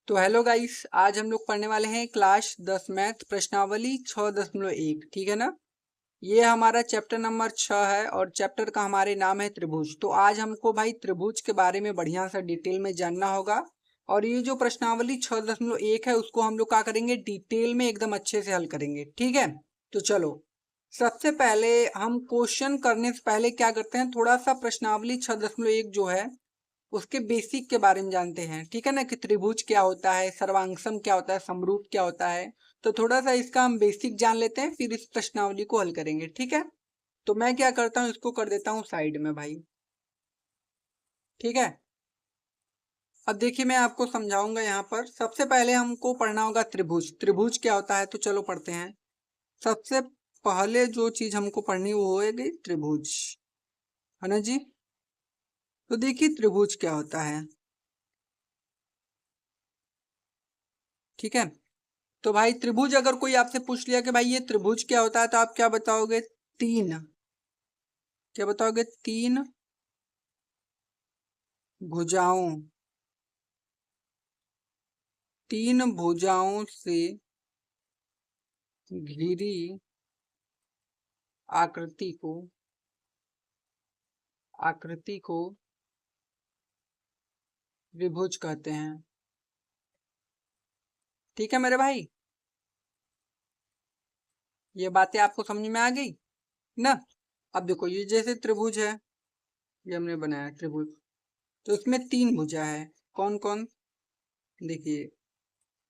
तो hello guys, आज हम लोग पढ़ने वाले हैं क्लास 10 मैथ प्रश्नावली 6.1। ठीक है ना। ये हमारा चैप्टर नंबर 6 है और चैप्टर का हमारे नाम है त्रिभुज। तो आज हमको भाई त्रिभुज के बारे में बढ़िया सा डिटेल में जानना होगा। और ये जो प्रश्नावली 6.1 है उसको हम लोग क्या करेंगे, डिटेल में एकदम अच्छे से हल करेंगे। ठीक है। तो चलो, सबसे पहले हम क्वेश्चन करने से पहले क्या करते हैं, थोड़ा सा प्रश्नावली 6.1 जो है उसके बेसिक के बारे में जानते हैं। ठीक है ना, कि त्रिभुज क्या होता है, सर्वांगसम क्या होता है, समरूप क्या होता है। तो थोड़ा सा इसका हम बेसिक जान लेते हैं, फिर इस प्रश्नावली को हल करेंगे। ठीक है। तो मैं क्या करता हूँ, इसको कर देता हूँ साइड में भाई। ठीक है। अब देखिए, मैं आपको समझाऊंगा। यहाँ पर सबसे पहले हमको पढ़ना होगा त्रिभुज। त्रिभुज क्या होता है, तो चलो पढ़ते हैं। सबसे पहले जो चीज हमको पढ़नी वो होगी त्रिभुज, है ना जी। तो देखिए त्रिभुज क्या होता है। ठीक है। तो भाई त्रिभुज अगर कोई आपसे पूछ लिया कि भाई ये त्रिभुज क्या होता है, तो आप क्या बताओगे? तीन, क्या बताओगे? तीन भुजाओं, तीन भुजाओं से घिरी आकृति को, आकृति को त्रिभुज कहते हैं। ठीक है मेरे भाई, ये बातें आपको समझ में आ गई ना। अब देखो, ये जैसे त्रिभुज है, ये हमने बनाया त्रिभुज। तो इसमें तीन भुजा है। कौन कौन? देखिए,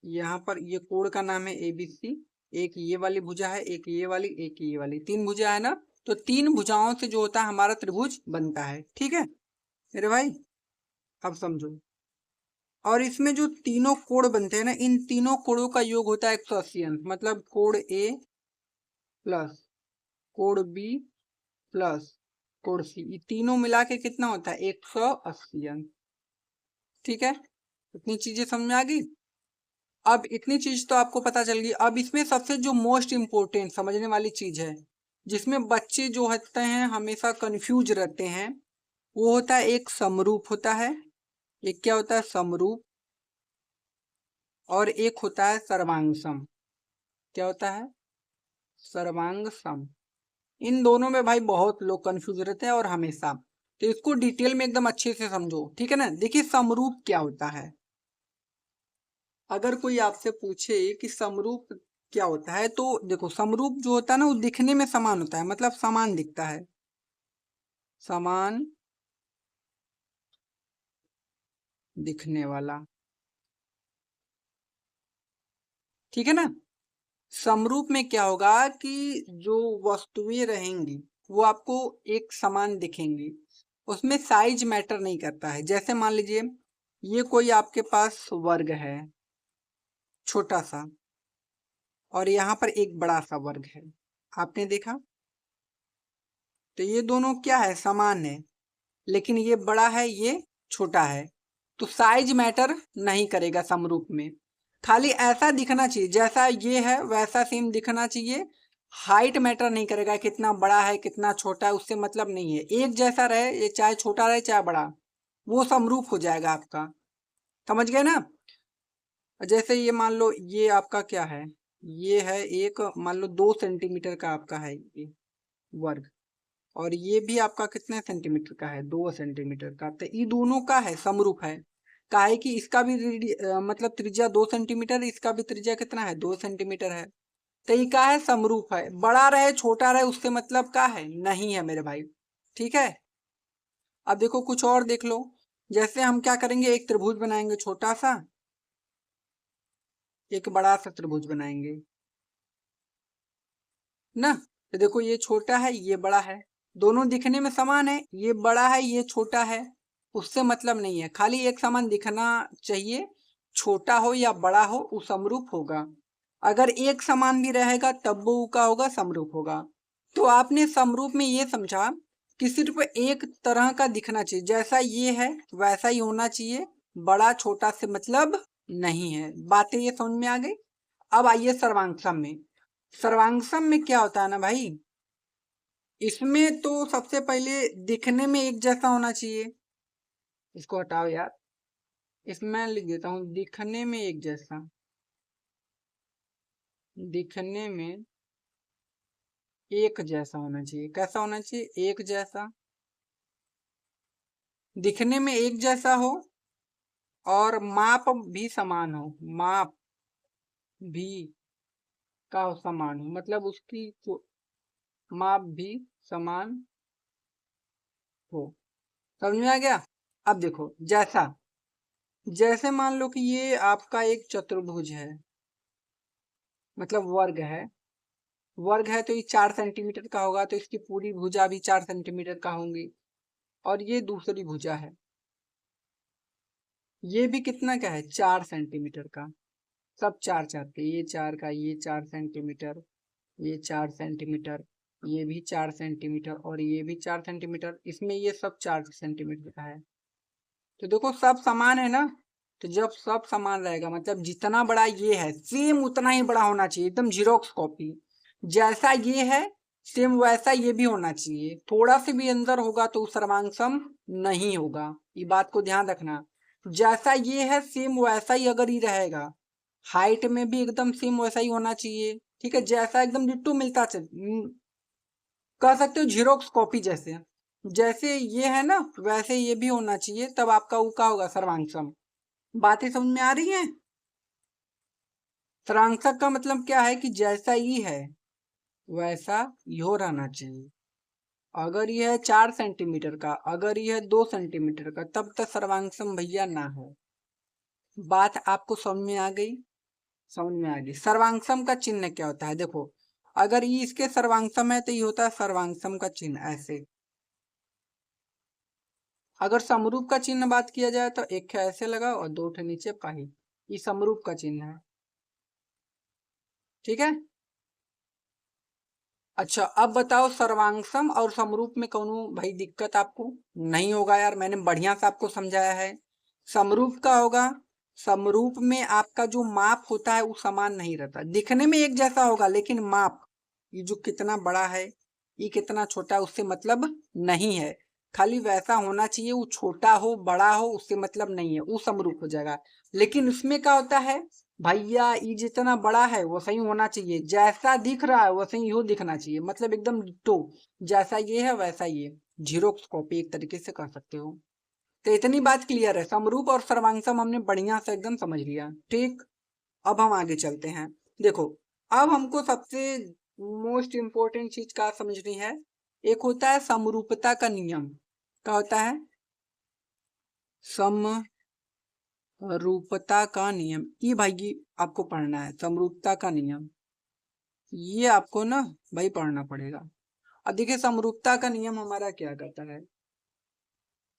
यहाँ पर ये कोण का नाम है ABC। एक ये वाली भुजा है, एक ये वाली, एक ये वाली, तीन भुजा है ना। तो तीन भुजाओं से जो होता है हमारा त्रिभुज बनता है। ठीक है मेरे भाई, अब समझो। और इसमें जो तीनों कोण बनते हैं ना, इन तीनों कोणों का योग होता है 180 अंश। मतलब कोण A प्लस कोण B प्लस कोण C, ये तीनों मिला के कितना होता है? 180 अंश। ठीक है, इतनी चीजें समझ में आ गई। अब इतनी चीज तो आपको पता चल गई। अब इसमें सबसे जो मोस्ट इम्पोर्टेंट समझने वाली चीज है, जिसमें बच्चे जो होते हैं हमेशा कंफ्यूज रहते हैं, वो होता है एक समरूप होता है। एक क्या होता है? समरूप। और एक होता है सर्वांग सम। क्या होता है? सर्वांग सम। इन दोनों में भाई बहुत लोग कंफ्यूज रहते हैं और हमेशा। तो इसको डिटेल में एकदम अच्छे से समझो। ठीक है ना। देखिए समरूप क्या होता है। अगर कोई आपसे पूछे कि समरूप क्या होता है, तो देखो समरूप जो होता है ना वो दिखने में समान होता है, मतलब समान दिखता है, समान दिखने वाला। ठीक है ना। समरूप में क्या होगा कि जो वस्तुएं रहेंगी वो आपको एक समान दिखेंगी, उसमें साइज मैटर नहीं करता है। जैसे मान लीजिए ये कोई आपके पास वर्ग है छोटा सा, और यहाँ पर एक बड़ा सा वर्ग है, आपने देखा। तो ये दोनों क्या है? समान है। लेकिन ये बड़ा है, ये छोटा है। तो साइज मैटर नहीं करेगा समरूप में। खाली ऐसा दिखना चाहिए, जैसा ये है वैसा सेम दिखना चाहिए। हाइट मैटर नहीं करेगा, कितना बड़ा है कितना छोटा है, उससे मतलब नहीं है। एक जैसा रहे, ये चाहे छोटा रहे चाहे बड़ा, वो समरूप हो जाएगा आपका। समझ गए ना। जैसे ये मान लो, ये आपका क्या है? ये है एक, मान लो 2 सेंटीमीटर का आपका है ये वर्ग। और ये भी आपका कितने सेंटीमीटर का है? 2 सेंटीमीटर का। तो ये दोनों का है समरूप है। काहे कि इसका भी मतलब त्रिज्या 2 सेंटीमीटर, इसका भी त्रिज्या कितना है? 2 सेंटीमीटर है। तो ये का है? समरूप है। बड़ा रहे छोटा रहे उससे मतलब का है नहीं है मेरे भाई। ठीक है। अब देखो कुछ और देख लो। जैसे हम क्या करेंगे, एक त्रिभुज बनाएंगे छोटा सा, एक बड़ा सा त्रिभुज बनाएंगे ना। तो देखो ये छोटा है ये बड़ा है, दोनों दिखने में समान है। ये बड़ा है ये छोटा है, उससे मतलब नहीं है। खाली एक समान दिखना चाहिए, छोटा हो या बड़ा हो वो समरूप होगा। अगर एक समान भी रहेगा तब वो का होगा, समरूप होगा। तो आपने समरूप में ये समझा कि सिर्फ एक तरह का दिखना चाहिए, जैसा ये है वैसा ही होना चाहिए। बड़ा छोटा से मतलब नहीं है। बातें ये समझ में आ गई। अब आइए सर्वांगसम में। सर्वांगसम में क्या होता है ना भाई, इसमें तो सबसे पहले दिखने में एक जैसा होना चाहिए। इसको हटाओ यार। इसमें मैं लिख देता हूँ दिखने में एक जैसा, दिखने में एक जैसा होना चाहिए। कैसा होना चाहिए? एक जैसा, दिखने में एक जैसा हो और माप भी समान हो, माप भी का समान हो, मतलब उसकी माप भी समान हो। समझ में आ गया? अब देखो जैसा, जैसे मान लो कि ये आपका एक चतुर्भुज है, मतलब वर्ग है, वर्ग है तो ये 4 सेंटीमीटर का होगा, तो इसकी पूरी भुजा भी 4 सेंटीमीटर का होंगी। और ये दूसरी भुजा है, ये भी कितना का है? 4 सेंटीमीटर का। सब 4 4 के, ये 4 का, ये 4 सेंटीमीटर, ये 4 सेंटीमीटर, ये भी 4 सेंटीमीटर और ये भी 4 सेंटीमीटर, इसमें ये सब 4 सेंटीमीटर का है। तो देखो सब समान है ना, तो जब सब समान रहेगा मतलब जितना बड़ा ये है सेम उतना ही बड़ा होना चाहिए, एकदम जीरोक्स कॉपी। जैसा ये है सेम वैसा ये भी होना चाहिए, थोड़ा से भी अंदर होगा तो सर्वांग नहीं होगा, ये बात को ध्यान रखना। जैसा ये है सेम वैसा ही अगर ये रहेगा, हाइट में भी एकदम सेम वैसा ही होना चाहिए, ठीक है, जैसा एकदम डिट्टो मिलता कह सकते हो जीरोक्स कॉपी जैसे, जैसे ये है ना वैसे ये भी होना चाहिए, तब आपका वो क्या होगा? सर्वांग। बातें समझ में आ रही हैं? सर्वांशक का मतलब क्या है कि जैसा ही है वैसा यो रहना चाहिए। अगर यह है 4 सेंटीमीटर का, अगर यह है 2 सेंटीमीटर का, तब तक सर्वांशम भैया ना हो। बात आपको समझ में आ गई? समझ में आ गई। सर्वांशम का चिन्ह क्या होता है? देखो अगर ये इसके सर्वांशम है तो ये होता है सर्वांशम का चिन्ह ऐसे। अगर समरूप का चिन्ह बात किया जाए तो एक ऐसे लगाओ और 2 नीचे पाही, ये समरूप का चिन्ह है, ठीक है। अच्छा अब बताओ सर्वांगसम और समरूप में कौन भाई दिक्कत आपको नहीं होगा यार, मैंने बढ़िया से आपको समझाया है। समरूप का होगा, समरूप में आपका जो माप होता है वो समान नहीं रहता, दिखने में एक जैसा होगा लेकिन माप, ये जो कितना बड़ा है ये कितना छोटा है उससे मतलब नहीं है, खाली वैसा होना चाहिए, वो छोटा हो बड़ा हो उससे मतलब नहीं है, वो समरूप हो जाएगा। लेकिन उसमें क्या होता है भैया, ये जितना बड़ा है वो सही होना चाहिए, जैसा दिख रहा है वो सही हो दिखना चाहिए, मतलब एकदम डिट्टो, जैसा ये है वैसा ये, जीरोक्स कॉपी एक तरीके से कर सकते हो। तो इतनी बात क्लियर है, समरूप और सर्वांगसम हमने बढ़िया से एकदम समझ लिया, ठीक। अब हम आगे चलते हैं। देखो अब हमको सबसे मोस्ट इंपोर्टेंट चीज क्या समझनी है, एक होता है समरूपता का नियम। क्या होता है? समरूपता का नियम, ये भाई आपको पढ़ना है, समरूपता का नियम, ये आपको ना भाई पढ़ना पड़ेगा। अब देखिए समरूपता का नियम हमारा क्या कहता है,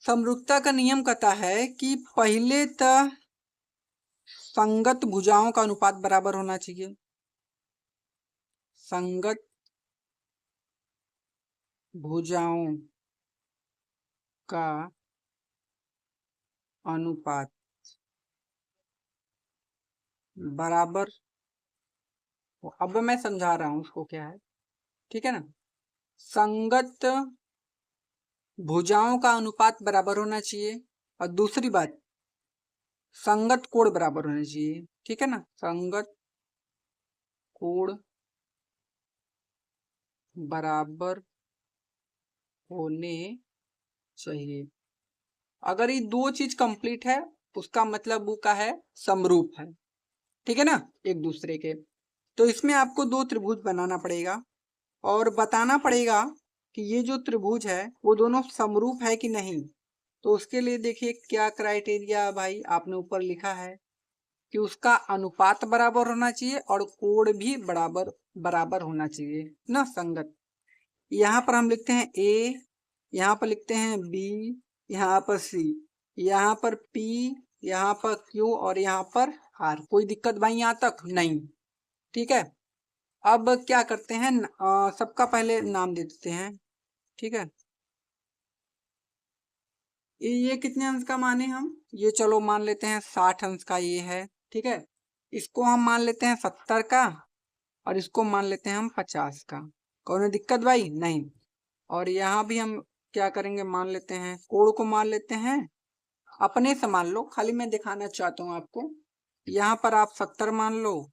समरूपता का नियम कहता है कि पहले तो संगत भुजाओं का अनुपात बराबर होना चाहिए, संगत भुजाओं का अनुपात बराबर, अब मैं समझा रहा हूं उसको क्या है, ठीक है ना। संगत भुजाओं का अनुपात बराबर होना चाहिए, और दूसरी बात संगत कोण बराबर होना चाहिए, ठीक है ना, संगत कोण बराबर होने चाहिए। अगर ये दो चीज कंप्लीट है उसका मतलब वो का है समरूप है, ठीक है ना, एक दूसरे के। तो इसमें आपको दो त्रिभुज बनाना पड़ेगा और बताना पड़ेगा कि ये जो त्रिभुज है वो दोनों समरूप है कि नहीं। तो उसके लिए देखिए क्या क्राइटेरिया भाई आपने ऊपर लिखा है कि उसका अनुपात बराबर होना चाहिए और कोण भी बराबर बराबर होना चाहिए ना, संगत। यहाँ पर हम लिखते हैं ए, यहाँ पर लिखते हैं बी, यहाँ पर सी, यहाँ पर पी, यहाँ पर क्यू और यहाँ पर आर। कोई दिक्कत भाई यहाँ तक नहीं? ठीक है। अब क्या करते हैं सबका पहले नाम दे देते हैं, ठीक है। ये कितने अंश का माने हम, ये चलो मान लेते हैं 60 अंश का ये है, ठीक है। इसको हम मान लेते हैं 70 का और इसको मान लेते हैं हम 50 का। कौन दिक्कत भाई? नहीं। और यहाँ भी हम क्या करेंगे, मान लेते हैं कोण को मान लेते हैं अपने से मान लो, खाली मैं दिखाना चाहता हूँ आपको। यहाँ पर आप 70 मान लो,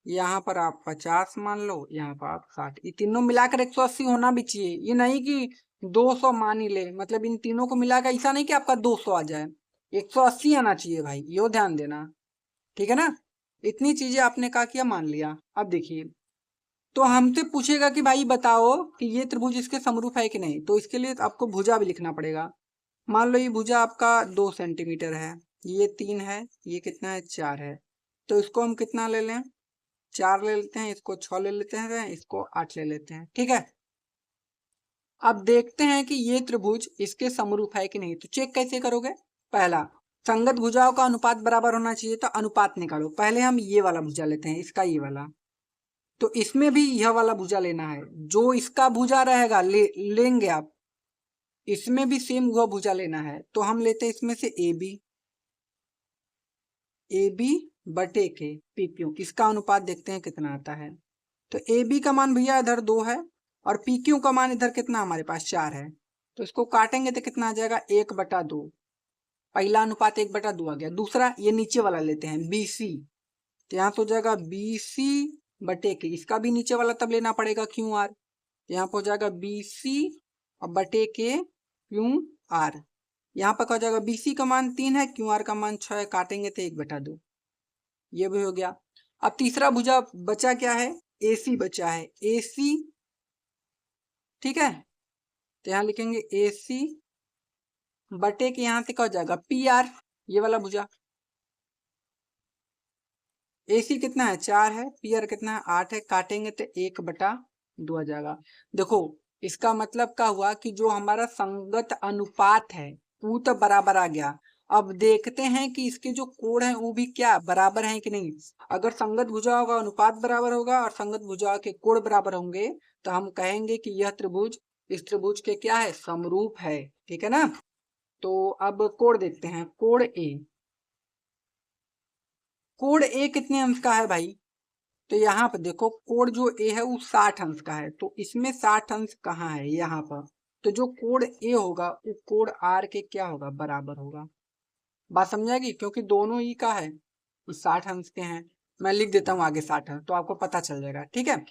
यहाँ पर आप 50 मान लो, यहाँ पर आप 60, ये तीनों मिलाकर 180 होना भी चाहिए। ये नहीं कि 200 मान ही ले, मतलब इन तीनों को मिलाकर ऐसा नहीं कि आपका 200 आ जाए, 180 आना चाहिए भाई, यो ध्यान देना, ठीक है ना। इतनी चीजें आपने क्या किया, मान लिया। अब देखिए, तो हमसे पूछेगा कि भाई बताओ कि ये त्रिभुज इसके समरूप है कि नहीं, तो इसके लिए आपको भुजा भी लिखना पड़ेगा। मान लो ये भुजा आपका 2 सेंटीमीटर है, ये 3 है, ये कितना है 4 है, तो इसको हम कितना ले लें, 4 ले लेते हैं, इसको 6 ले लेते हैं, इसको 8 ले लेते हैं, ठीक है। अब देखते हैं कि ये त्रिभुज इसके समरूप है कि नहीं। तो चेक कैसे करोगे, पहला, संगत भुजाओं का अनुपात बराबर होना चाहिए, तो अनुपात निकालो। पहले हम ये वाला भुजा लेते हैं, इसका ये वाला, तो इसमें भी यह वाला भुजा लेना है, जो इसका भुजा रहेगा लेंगे आप, इसमें भी सेम वह भुजा लेना है। तो हम लेते हैं इसमें से ए बी बटे के पी क्यू, इसका अनुपात देखते हैं कितना आता है। तो ए बी का मान भैया इधर 2 है, और पी क्यू का मान इधर कितना हमारे पास 4 है, तो इसको काटेंगे तो कितना आ जाएगा 1/2। पहला अनुपात 1/2 आ गया। दूसरा ये नीचे वाला लेते हैं बी सी, तो यहाँ से हो जाएगा बी सी बटे के, इसका भी नीचे वाला तब लेना पड़ेगा क्यू आर, यहाँ पर हो जाएगा बी सी और बटे के क्यू आर। यहाँ पर क्या हो जाएगा, बी सी का मान 3 है, क्यू आर का मान 6 है, काटेंगे तो 1/2, ये भी हो गया। अब तीसरा भुजा बचा क्या है, ए सी बचा है, ए सी, ठीक है। तो यहाँ लिखेंगे ए सी बटे के, यहाँ से क्या हो जाएगा पी आर, ये वाला भुजा। ए सी कितना है 4 है, पी आर कितना है 8 है, काटेंगे तो 1/2 आ जाएगा। देखो इसका मतलब क्या हुआ कि जो हमारा संगत अनुपात है वो तो बराबर आ गया। अब देखते हैं कि इसके जो कोण है वो भी क्या बराबर है कि नहीं। अगर संगत भुजाओं का अनुपात बराबर होगा और संगत भुजाओं के कोण बराबर होंगे, तो हम कहेंगे कि यह त्रिभुज इस त्रिभुज के क्या है, समरूप है, ठीक है ना। तो अब कोण देखते हैं, कोण ए, कोण ए कितने अंश का है भाई, तो यहाँ पर देखो कोण जो ए है वो 60 अंश का है, तो इसमें 60 अंश कहाँ है, यहाँ पर। तो जो कोण ए होगा वो कोण आर के क्या होगा, बराबर होगा। बात समझाएगी, क्योंकि दोनों ही का है, 60 अंश के हैं। मैं लिख देता हूँ आगे 60 है, तो आपको पता चल जाएगा, ठीक है।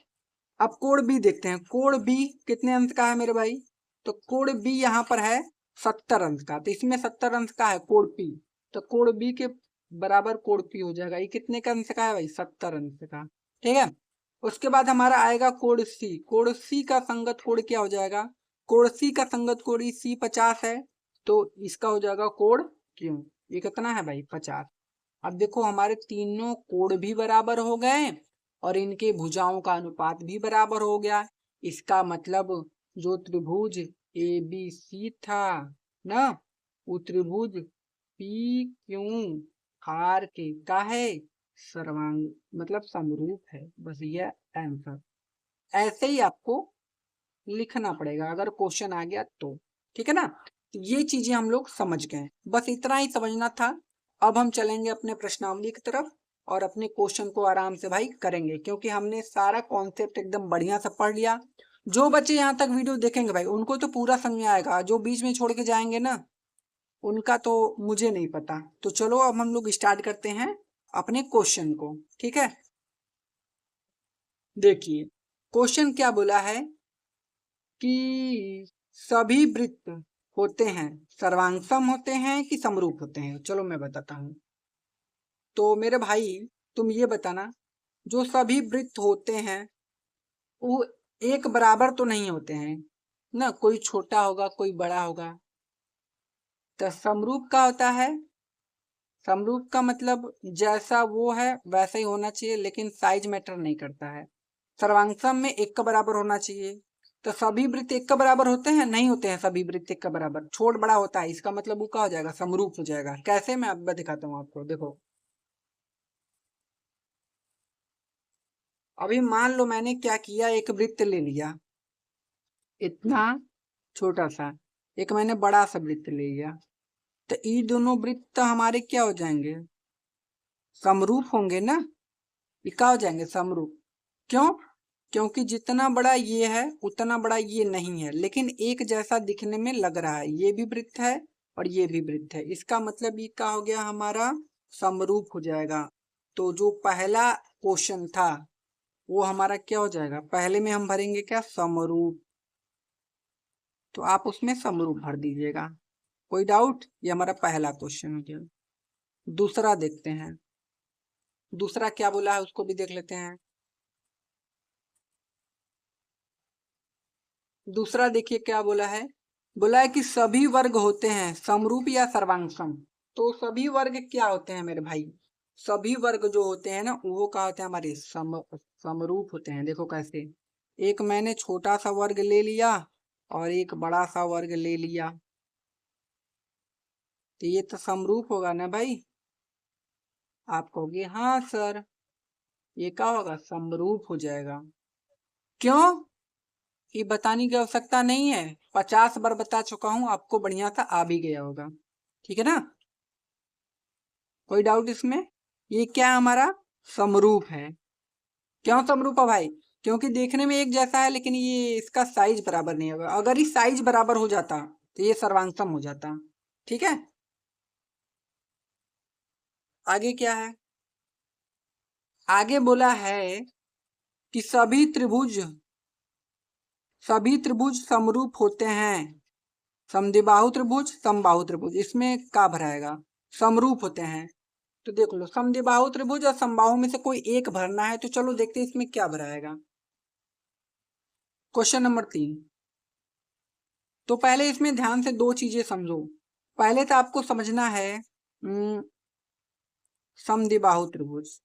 अब कोण बी देखते हैं, कोण बी कितने अंश का है मेरे भाई, तो कोण बी यहाँ पर है 70 अंश का, तो इसमें 70 अंश का है कोण पी, तो कोण बी के बराबर कोण पी हो जाएगा। ये कितने का अंश का है भाई, 70 अंश का, ठीक है। उसके बाद हमारा आएगा कोण सी, कोण सी का संगत कोण क्या हो जाएगा, कोण सी का संगत कोण सी 50 है, तो इसका हो जाएगा कोण क्यों, ये कितना है भाई 50। अब देखो हमारे तीनों कोण भी बराबर हो गए और इनके भुजाओं का अनुपात भी बराबर हो गया। इसका मतलब जो त्रिभुज ए बी सी था ना, वो त्रिभुज पी क्यू आर के का है, सर्वांग मतलब समरूप है। बस यह आंसर, ऐसे ही आपको लिखना पड़ेगा अगर क्वेश्चन आ गया तो, ठीक है ना। तो ये चीजें हम लोग समझ गए, बस इतना ही समझना था। अब हम चलेंगे अपने प्रश्नावली की तरफ और अपने क्वेश्चन को आराम से भाई करेंगे, क्योंकि हमने सारा कॉन्सेप्ट एकदम बढ़िया से पढ़ लिया। जो बच्चे यहाँ तक वीडियो देखेंगे भाई उनको तो पूरा समझ आएगा, जो बीच में छोड़ के जाएंगे ना उनका तो मुझे नहीं पता। तो चलो अब हम लोग स्टार्ट करते हैं अपने क्वेश्चन को, ठीक है। देखिए क्वेश्चन क्या बोला है कि सभी वृत्त होते हैं सर्वांगसम होते हैं कि समरूप होते हैं। चलो मैं बताता हूँ। तो मेरे भाई तुम ये बताना, जो सभी वृत्त होते हैं वो एक बराबर तो नहीं होते हैं ना, कोई छोटा होगा कोई बड़ा होगा। तो समरूप का होता है, समरूप का मतलब जैसा वो है वैसा ही होना चाहिए, लेकिन साइज मैटर नहीं करता है। सर्वांगसम में एक का बराबर होना चाहिए। तो सभी वृत्त एक का बराबर होते हैं, नहीं होते हैं सभी वृत्त एक का बराबर, छोट बड़ा होता है। इसका मतलब वो क्या हो जाएगा, समरूप हो जाएगा। कैसे, मैं अब दिखाता हूँ आपको। देखो अभी मान लो मैंने क्या किया, एक वृत्त ले लिया इतना छोटा सा, एक मैंने बड़ा सा वृत्त ले लिया, तो ये दोनों वृत्त हमारे क्या हो जाएंगे, समरूप होंगे ना। ये क्या हो जाएंगे, समरूप। क्यों, क्योंकि जितना बड़ा ये है उतना बड़ा ये नहीं है, लेकिन एक जैसा दिखने में लग रहा है। ये भी वृत्त है और ये भी वृत्त है। इसका मतलब ये क्या हो गया, हमारा समरूप हो जाएगा। तो जो पहला क्वेश्चन था वो हमारा क्या हो जाएगा, पहले में हम भरेंगे क्या, समरूप। तो आप उसमें समरूप भर दीजिएगा। कोई डाउट? ये हमारा पहला क्वेश्चन हो गया। दूसरा देखते हैं, दूसरा क्या बोला है उसको भी देख लेते हैं। दूसरा देखिए क्या बोला है, बोला है कि सभी वर्ग होते हैं समरूप या सर्वांग सम। तो सभी वर्ग क्या होते हैं मेरे भाई, सभी वर्ग जो होते हैं ना वो क्या होते हैं, हमारे समरूप होते हैं। देखो कैसे, एक मैंने छोटा सा वर्ग ले लिया और एक बड़ा सा वर्ग ले लिया, तो ये तो समरूप होगा ना भाई। आप कहोगे हाँ सर, ये क्या होगा, समरूप हो जाएगा। क्यों, ये बताने की आवश्यकता नहीं है, 50 बार बता चुका हूं, आपको बढ़िया सा आ भी गया होगा। ठीक है ना, कोई डाउट इसमें? ये क्या हमारा समरूप है। क्यों समरूप है भाई, क्योंकि देखने में एक जैसा है लेकिन ये इसका साइज बराबर नहीं होगा। अगर ये साइज बराबर हो जाता तो ये सर्वांगसम हो जाता। ठीक है, आगे क्या है, आगे बोला है कि सभी त्रिभुज समरूप होते हैं। समद्विबाहु त्रिभुज, समबाहु त्रिभुज, इसमें का भराएगा, समरूप होते हैं। तो देख लो, समद्विबाहु त्रिभुज और समबाहु में से कोई एक भरना है, तो चलो देखते हैं इसमें क्या भराएगा। Question number 3। तो पहले इसमें ध्यान से दो चीजें समझो। पहले तो आपको समझना है समद्विबाहु त्रिभुज।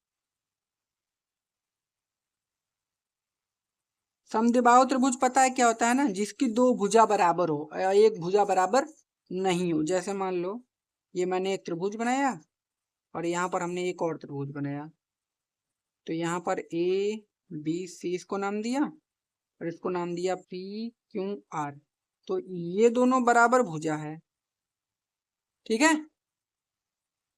समद्विबाहु त्रिभुज पता है क्या होता है ना, जिसकी दो भुजा बराबर हो या एक भुजा बराबर नहीं हो। जैसे मान लो ये मैंने एक त्रिभुज बनाया और यहाँ पर हमने एक और त्रिभुज बनाया, तो यहाँ पर ए बी सी इसको नाम दिया और इसको नाम दिया पी क्यू आर। तो ये दोनों बराबर भुजा है। ठीक है,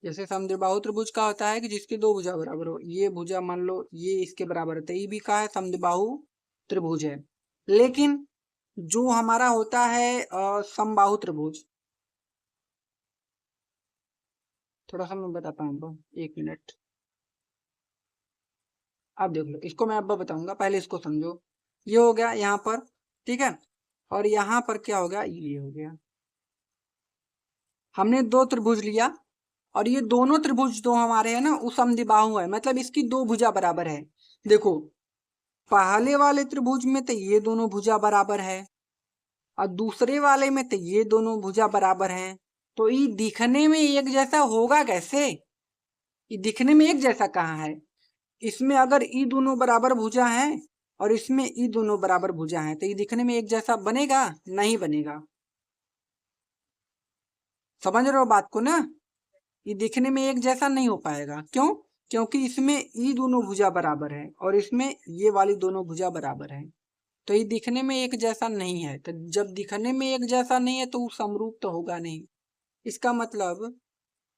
जैसे समद्विबाहु त्रिभुज का होता है कि जिसकी दो भुजा बराबर हो, ये भुजा मान लो ये इसके बराबर है, तो ये भी का है, समद्विबाहु त्रिभुज है। लेकिन जो हमारा होता है समबाहु त्रिभुज, थोड़ा सा मैं बताता हूँ, 1 मिनट। अब देख लो, इसको मैं अब बताऊंगा, पहले इसको समझो। ये हो गया यहाँ पर, ठीक है, और यहाँ पर क्या हो गया, ये हो गया। हमने दो त्रिभुज लिया और ये दोनों त्रिभुज जो हमारे हैं ना वो समद्विबाहु है, मतलब इसकी दो भुजा बराबर है। देखो पहले वाले त्रिभुज में तो ये दोनों भुजा बराबर है और दूसरे वाले में तो ये दोनों भुजा बराबर हैं। तो ये दिखने में एक जैसा होगा कैसे, ये दिखने में एक जैसा कहाँ है। इसमें अगर ई दोनों बराबर भुजा है और इसमें ई दोनों बराबर भुजा है, तो ये दिखने में एक जैसा बनेगा, नहीं बनेगा। समझ रहे हो बात को ना, ये दिखने में एक जैसा नहीं हो पाएगा। क्यों, क्योंकि इसमें ई दोनों भुजा बराबर है और इसमें ये वाली दोनों भुजा बराबर है, तो ये दिखने में एक जैसा नहीं है। तो जब दिखने में एक जैसा नहीं है तो वो समरूप तो होगा नहीं। इसका मतलब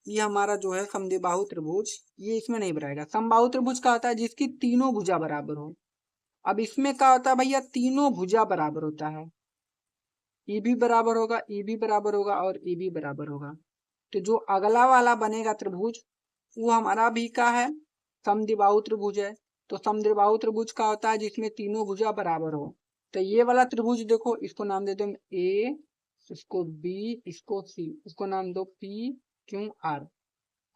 ये हमारा जो है समद्विबाहु त्रिभुज, ये इसमें नहीं बनाएगा। समबाहु त्रिभुज का होता है जिसकी तीनों भुजा बराबर हो। अब इसमें क्या होता है भैया, तीनों भुजा बराबर होता है, ई भी बराबर होगा, ई भी बराबर होगा और ई भी बराबर होगा। तो जो अगला वाला बनेगा त्रिभुज वो हमारा भी का है, समद्विबाहु त्रिभुज है। तो समद्विबाहु त्रिभुज का होता है जिसमें तीनों भुजा बराबर हो। तो ये वाला त्रिभुज देखो, इसको नाम दे दो ए, इसको बी, इसको सी, इसको नाम दो पी क्यू आर।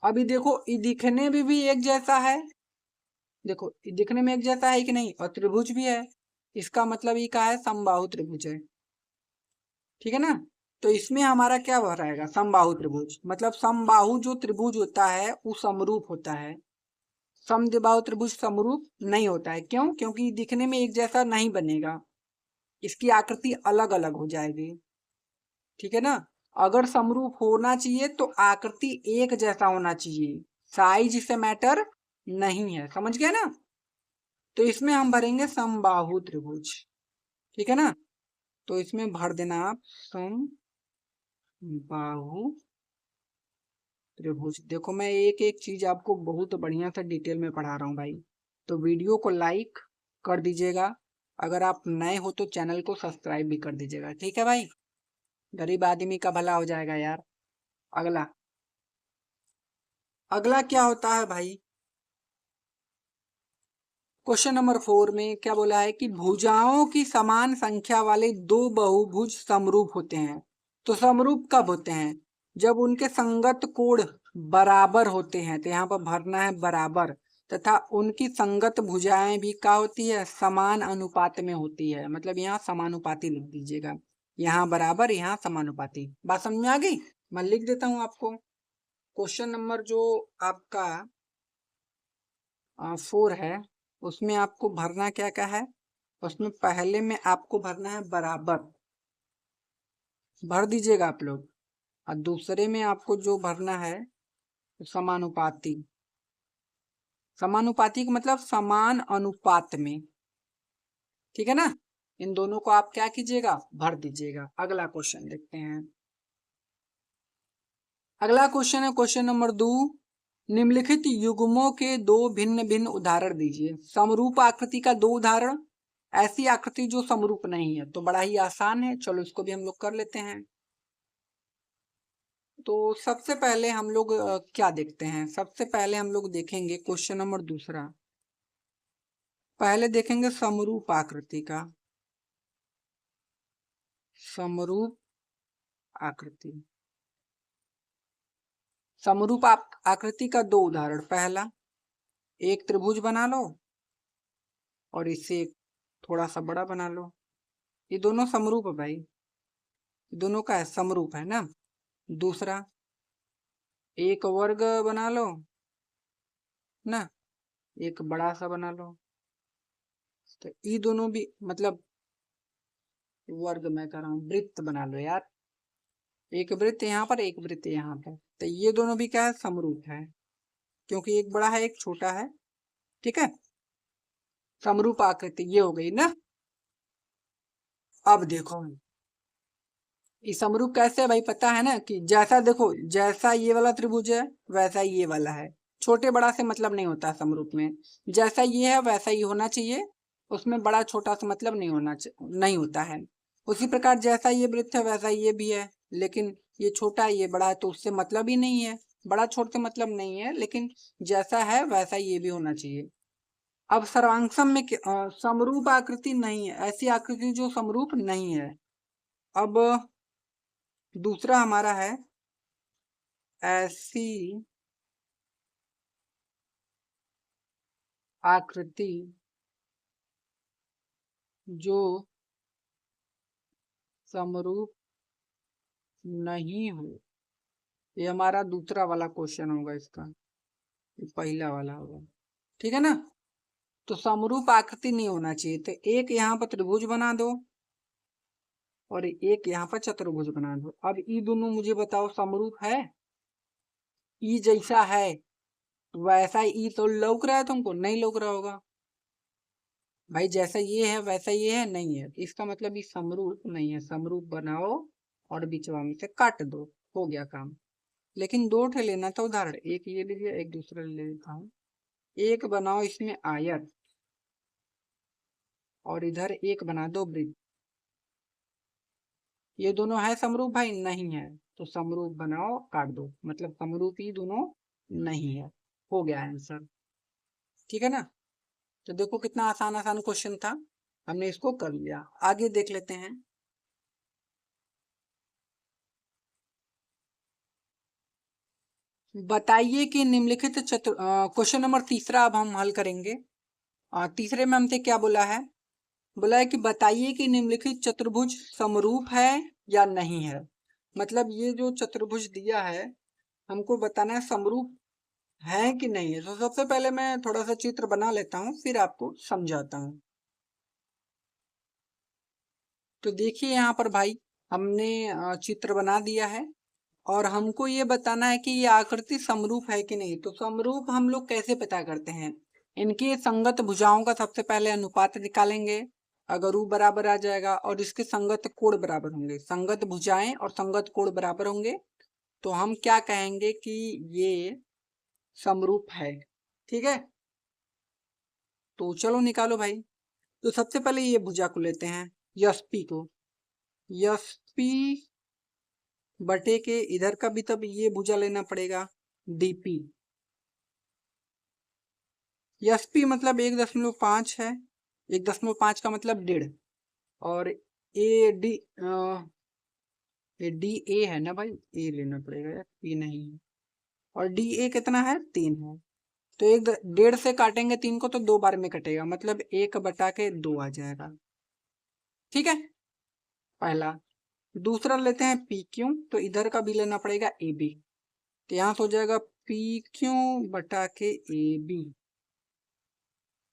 अभी देखो ये दिखने में भी एक जैसा है, देखो ये दिखने में एक जैसा है कि नहीं, और त्रिभुज भी है। इसका मतलब ये का है, समबाहु त्रिभुज है। ठीक है ना, तो इसमें हमारा क्या बन रहेगा, समबाहु त्रिभुज। मतलब समबाहु जो त्रिभुज होता है वो समरूप होता है, समद्विबाहु त्रिभुज समरूप नहीं होता है। क्यों, क्योंकि दिखने में एक जैसा नहीं बनेगा, इसकी आकृति अलग अलग हो जाएगी। ठीक है ना, अगर समरूप होना चाहिए तो आकृति एक जैसा होना चाहिए, साइज से मैटर नहीं है। समझ गए ना, तो इसमें हम भरेंगे समबाहु त्रिभुज। ठीक है ना, तो इसमें भर देना आप समबाहु त्रिभुज। देखो मैं एक एक चीज आपको बहुत बढ़िया से डिटेल में पढ़ा रहा हूँ भाई, तो वीडियो को लाइक कर दीजिएगा। अगर आप नए हो तो चैनल को सब्सक्राइब भी कर दीजिएगा। ठीक है भाई, गरीब आदमी का भला हो जाएगा यार। अगला अगला क्या होता है भाई, क्वेश्चन नंबर 4 में क्या बोला है कि भुजाओं की समान संख्या वाले दो बहुभुज समरूप होते हैं। तो समरूप कब होते हैं, जब उनके संगत कोण बराबर होते हैं। तो यहाँ पर भरना है बराबर, तथा उनकी संगत भुजाएं भी क्या होती है, समान अनुपात में होती है। मतलब यहाँ समानुपाती लिख दीजिएगा, यहाँ बराबर यहाँ समानुपाती। बात समझ में आ गई। मैं लिख देता हूँ आपको। क्वेश्चन नंबर जो आपका 4 है, उसमें आपको भरना क्या क्या है, उसमें पहले में आपको भरना है बराबर, भर दीजिएगा आप लोग। और दूसरे में आपको जो भरना है समानुपाती। समानुपाती का मतलब समान अनुपात में, ठीक है ना। इन दोनों को आप क्या कीजिएगा, भर दीजिएगा। अगला क्वेश्चन देखते हैं। अगला क्वेश्चन है क्वेश्चन नंबर 2, निम्नलिखित युग्मों के दो भिन्न भिन्न उदाहरण दीजिए। समरूप आकृति का दो उदाहरण, ऐसी आकृति जो समरूप नहीं है। तो बड़ा ही आसान है, चलो इसको भी हम लोग कर लेते हैं। तो सबसे पहले हम लोग क्या देखते हैं, सबसे पहले हम लोग देखेंगे क्वेश्चन नंबर 2। पहले देखेंगे समरूप आकृति का, समरूप आकृति। समरूप आकृति का दो उदाहरण, पहला एक त्रिभुज बना लो और इसे थोड़ा सा बड़ा बना लो। ये दोनों समरूप है भाई, दोनों का है समरूप है ना। दूसरा एक वर्ग बना लो ना, एक बड़ा सा बना लो। तो ये दोनों भी मतलब वर्ग मैं कर रहा हूँ, वृत्त बना लो यार। एक वृत्त यहाँ पर, एक वृत्त यहाँ पर। तो ये दोनों भी क्या है, समरूप है, क्योंकि एक बड़ा है एक छोटा है। ठीक है, समरूप आकृति ये हो गई ना। अब देखो ये समरूप कैसे है भाई, पता है ना कि जैसा देखो, जैसा ये वाला त्रिभुज है वैसा ये वाला है। छोटे बड़ा से मतलब नहीं होता समरूप में, जैसा ये है वैसा ही होना चाहिए, उसमें बड़ा छोटा से मतलब नहीं होता है। उसी प्रकार जैसा ये वृत्त है वैसा ये भी है, लेकिन ये छोटा है ये बड़ा है तो उससे मतलब ही नहीं है, बड़ा छोटे मतलब नहीं है, लेकिन जैसा है वैसा ये भी होना चाहिए। अब सर्वांशम में समरूप आकृति नहीं है, ऐसी आकृति जो समरूप नहीं है। अब दूसरा हमारा है ऐसी आकृति जो समरूप नहीं हो। ये हमारा दूसरा वाला क्वेश्चन होगा, इसका ये पहला वाला होगा। ठीक है ना। तो समरूप आकृति नहीं होना चाहिए, तो एक यहाँ पर त्रिभुज बना दो और एक यहाँ पर चतुर्भुज बना दो। अब ये दोनों मुझे बताओ समरूप है, ई जैसा है वैसा ई तो लौक रहा है तुमको, नहीं लौक रहा होगा भाई। जैसा ये है वैसा ये है, नहीं है, इसका मतलब ये समरूप नहीं है। समरूप बनाओ और बीचवा में से काट दो, हो गया काम। लेकिन दो ठे लेना था उदाहरण, एक ये ले लिया एक दूसरा ले लेता हूँ। एक बनाओ इसमें आयत और इधर एक बना दो वृत्त। ये दोनों है समरूप भाई, नहीं है। तो समरूप बनाओ काट दो, मतलब समरूप ही दोनों नहीं है। हो गया आंसर, ठीक है ना। तो देखो कितना आसान आसान क्वेश्चन था, हमने इसको कर लिया। आगे देख लेते हैं। बताइए कि निम्नलिखित क्वेश्चन नंबर 3 अब हम हल करेंगे। तीसरे में हमसे क्या बोला है, बोला है कि बताइए कि निम्नलिखित चतुर्भुज समरूप है या नहीं है। मतलब ये जो चतुर्भुज दिया है हमको बताना है समरूप है कि नहीं है। तो सबसे पहले मैं थोड़ा सा चित्र बना लेता हूँ फिर आपको समझाता हूँ। तो देखिए यहाँ पर भाई हमने चित्र बना दिया है और हमको ये बताना है कि ये आकृति समरूप है कि नहीं। तो समरूप हम लोग कैसे पता करते हैं, इनकी संगत भुजाओं का सबसे पहले अनुपात निकालेंगे। अगर वो बराबर आ जाएगा और इसके संगत कोण बराबर होंगे, संगत भुजाएं और संगत कोण बराबर होंगे, तो हम क्या कहेंगे कि ये समरूप है। ठीक है, तो चलो निकालो भाई। तो सबसे पहले ये भुजा को लेते हैं, यस पी को। यस पी बटे के इधर का भी तब ये भुजा लेना पड़ेगा dp। एसपी मतलब 1.5 है, 1.5 का मतलब 1.5, और ए डी ये डी ए है ना भाई, ए लेना पड़ेगा यार, पी नहीं है। और डी ए कितना है, 3 है। तो 1.5 से काटेंगे 3 को तो 2 बार में कटेगा, मतलब 1 बटा के 2 आ जाएगा। ठीक है, पहला। दूसरा लेते हैं पी क्यू, तो इधर का भी लेना पड़ेगा ए बी, तो यहाँ से हो जाएगा पी क्यू बटा के A B.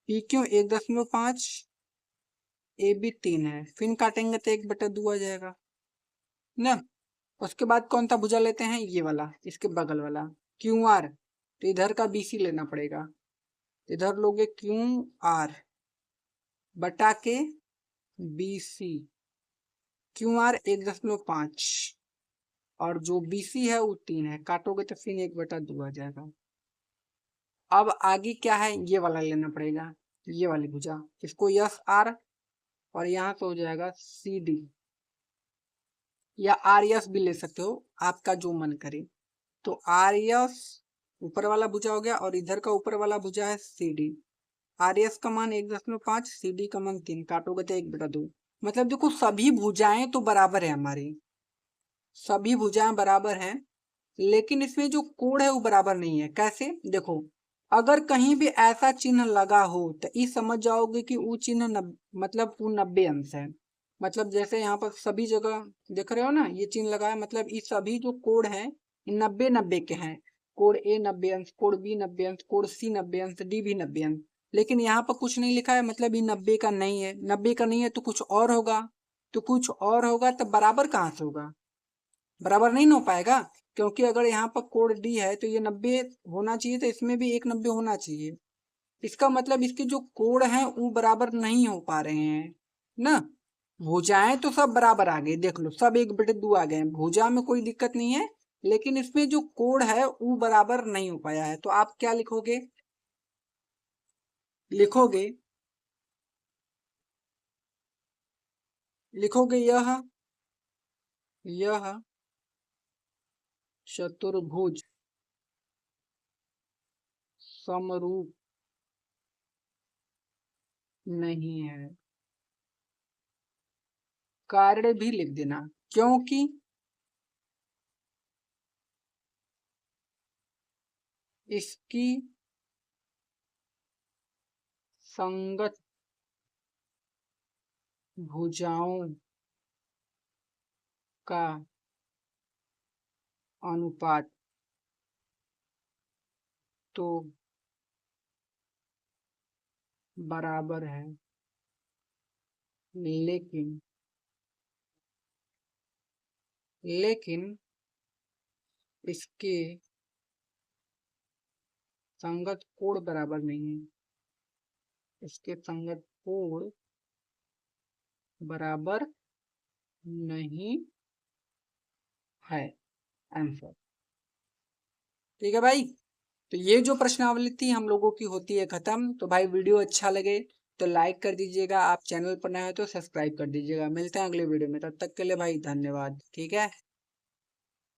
P Q 1.5, A B 3 है, फिर काटेंगे तो 1/2 आ जाएगा ना। उसके बाद कौन सा भुजा लेते हैं, ये वाला, इसके बगल वाला क्यू आर, तो इधर का बी सी लेना पड़ेगा, इधर लोगे क्यू आर बटा के बी सी। क्यू आर 1.5 और जो बी सी है वो 3 है, काटोगे तो फिर 1/2 आ जाएगा। अब आगे क्या है, ये वाला लेना पड़ेगा, ये वाली भुजा, इसको यस आर, और यहाँ से हो जाएगा सी डी, या आर यस भी ले सकते हो, आपका जो मन करे। तो आर यस ऊपर वाला भुजा हो गया, और इधर का ऊपर वाला भुजा है सी डी। आर एस का मान 1.5, सी डी का मान 3, काटोगे तो 1/2। मतलब देखो सभी भुजाएं तो बराबर है हमारी, सभी भुजाएं बराबर हैं, लेकिन इसमें जो कोण है वो बराबर नहीं है। कैसे, देखो अगर कहीं भी ऐसा चिन्ह लगा हो तो ये समझ जाओगे कि वो चिन्ह मतलब वो 90 अंश है। मतलब जैसे यहाँ पर सभी जगह देख रहे हो ना, ये चिन्ह लगा है, मतलब ये सभी जो कोण है 90-90 के हैं। कोण ए 90 अंश, कोण बी 90 अंश, कोण सी 90 अंश, डी भी 90 अंश। लेकिन यहाँ पर कुछ नहीं लिखा है, मतलब ये 90 का नहीं है। 90 का नहीं है तो कुछ और होगा, तो कुछ और होगा तो बराबर कहाँ से होगा, बराबर नहीं हो पाएगा। क्योंकि अगर यहाँ पर कोड डी है तो ये 90 होना चाहिए, तो इसमें भी एक 90 होना चाहिए। इसका मतलब इसके जो कोड हैं वो बराबर नहीं हो पा रहे हैं ना। भुजाएं तो सब बराबर आ गए, देख लो सब 1/2 आ गए, भुजा में कोई दिक्कत नहीं है, लेकिन इसमें जो कोड है वो बराबर नहीं हो पाया है। तो आप क्या लिखोगे, लिखोगे लिखोगे यह चतुर्भुज समरूप नहीं है। कारण भी लिख देना, क्योंकि इसकी संगत भुजाओं का अनुपात तो बराबर है, लेकिन इसके संगत कोण बराबर नहीं है, इसके संगत कोण बराबर नहीं है, आंसर। ठीक है भाई, तो ये जो प्रश्नावली थी हम लोगों की होती है खत्म। तो भाई वीडियो अच्छा लगे तो लाइक कर दीजिएगा, आप चैनल पर नए हो तो सब्सक्राइब कर दीजिएगा। मिलते हैं अगले वीडियो में, तब तक के लिए भाई धन्यवाद। ठीक है।